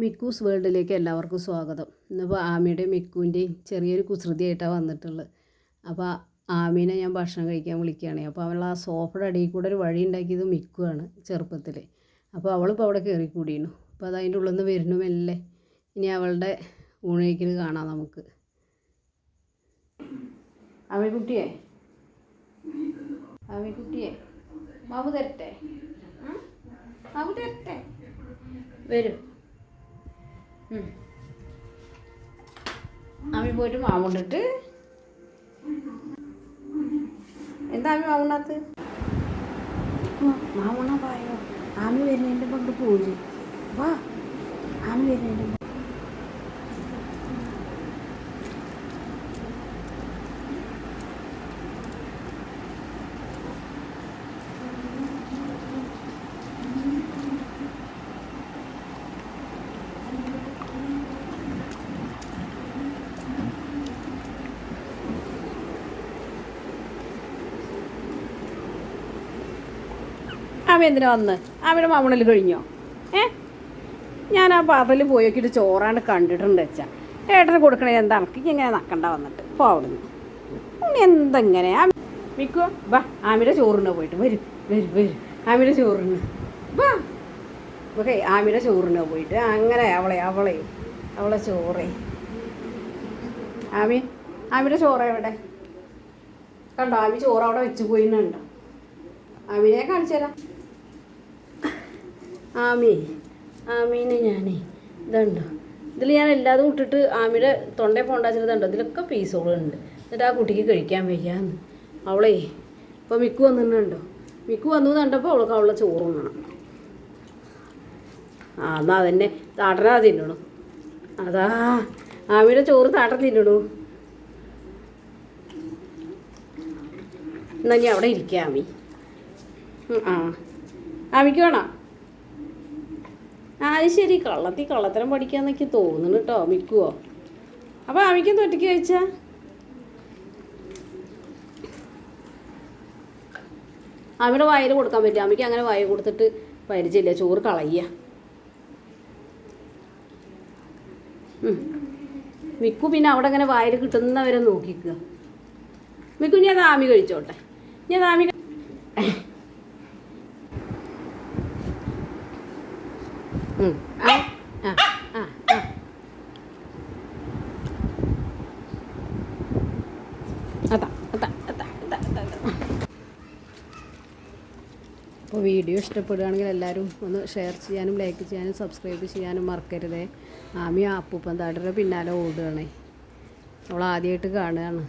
മിക്കൂസ് വേൾഡിലേക്ക് എല്ലാവർക്കും സ്വാഗതം. ഇന്നിപ്പോൾ ആമിയുടെയും മിക്കുവിൻ്റെയും ചെറിയൊരു കുസൃതിയായിട്ടാണ് വന്നിട്ടുള്ളത്. അപ്പോൾ ആമീനെ ഞാൻ ഭക്ഷണം കഴിക്കാൻ വിളിക്കുകയാണ്. അപ്പോൾ അവൾ ആ സോഫയുടെ അടിയിൽ കൂടെ ഒരു വഴി ഉണ്ടാക്കിയത് മിക്കുവാണ് ചെറുപ്പത്തിൽ. അപ്പോൾ അവളിപ്പോൾ അവിടെ കയറി കൂടിയിരുന്നു. അപ്പോൾ അത് അതിൻ്റെ ഉള്ളിൽ നിന്ന് വരുന്നുമല്ലേ. ഇനി അവളുടെ ഊണഴിക്കൽ കാണാം നമുക്ക്. ആമിക്കുട്ടിയെ മാവ് തരട്ടെ, മാവ് തരട്ടെ, വരും. ആമി പോയിട്ട് മാവുണ്ടിട്ട് എന്താ ആമി മാവുണ്ടാത്ത് മാവുണ്ണ പായോ. ആമി വരുന്നതിൻ്റെ പണ്ട് പോയി വാ. ആമി വരുന്നതിൻ്റെ ആമി എന്തിനാ വന്ന്? ആമിയുടെ മാമണൽ കഴിഞ്ഞോ? ഞാൻ ആ പാത്രത്തിൽ പോയി നോക്കിയിട്ട് ചോറാണ് കണ്ടിട്ടുണ്ട് വെച്ചാൽ ഏട്ടന് കൊടുക്കണേ. എന്താ എനിക്ക് ഇങ്ങനെ നക്കണ്ട വന്നിട്ട് ഇപ്പോൾ അവിടുന്ന് എന്തെങ്ങനെ മിക്കോ വാ. ആമിയുടെ ചോറിന് പോയിട്ട് വരും വരും വരും. ആമിയുടെ ചോറിന് വാ. ഓക്കെ, ആമിയുടെ ചോറിന് പോയിട്ട് അങ്ങനെ അവളെ ചോറേ. ആമിയുടെ ചോറ് എവിടെ കണ്ടോ? ആമി ചോറ് അവിടെ വെച്ച് പോയിന്നുണ്ടോ? ആമിനെ കാണിച്ചു തരാം. ആമീനെ ഞാനേ ഇതുണ്ടോ, ഇതിൽ ഞാൻ എല്ലാതും ഇട്ടിട്ട് ആമിയുടെ തൊണ്ടയിൽ പോണ്ടാച്ചിട്ടുണ്ടോ. ഇതിലൊക്കെ പീസുകളുണ്ട്. എന്നിട്ട് ആ കുട്ടിക്ക് കഴിക്കാൻ വയ്യാന്ന് അവളേ. ഇപ്പോൾ മിക്കു വന്നിട്ടുണ്ടോ? മിക്കു വന്നു കണ്ടപ്പോൾ അവളെ ചോറും വേണം. എന്നാൽ അതന്നെ താട്ടനാ തിന്നണു. അതാ ആമിയുടെ ചോറ് താട്ടൻ തിന്നണു. എന്നാ ഞാൻ അവിടെ ഇരിക്കാം ആമി. ആമിക്ക് വേണം. അത് ശരി, കള്ളത്തരം പഠിക്കാന്നൊക്കെ തോന്നുന്നു കേട്ടോ മിക്കുവോ. അപ്പോൾ ആമിക്കൊന്ന് ഒറ്റയ്ക്ക് കഴിച്ചാ ആമിയുടെ വായിൽ കൊടുക്കാൻ പറ്റും. ആമിക്ക് അങ്ങനെ വായ കൊടുത്തിട്ട് പരിചയമില്ല. ചോറ് കളയുക. മിക്കു പിന്നെ അവിടെ അങ്ങനെ വായിൽ കിട്ടുന്നവരെ നോക്കിക്കുക. മിക്കു ഞാൻ അത് ആമി കഴിച്ചോട്ടെ. ഞാൻ ആമി അപ്പോൾ വീഡിയോ ഇഷ്ടപ്പെടുകയാണെങ്കിൽ എല്ലാവരും ഒന്ന് ഷെയർ ചെയ്യാനും ലൈക്ക് ചെയ്യാനും സബ്സ്ക്രൈബ് ചെയ്യാനും മറക്കരുതേ. ആമി അപ്പൂപ്പൻ താടിയുടെ പിന്നാലെ ഓടുകയാണേ. അവൾ ആദ്യമായിട്ട് കാണുകയാണ്.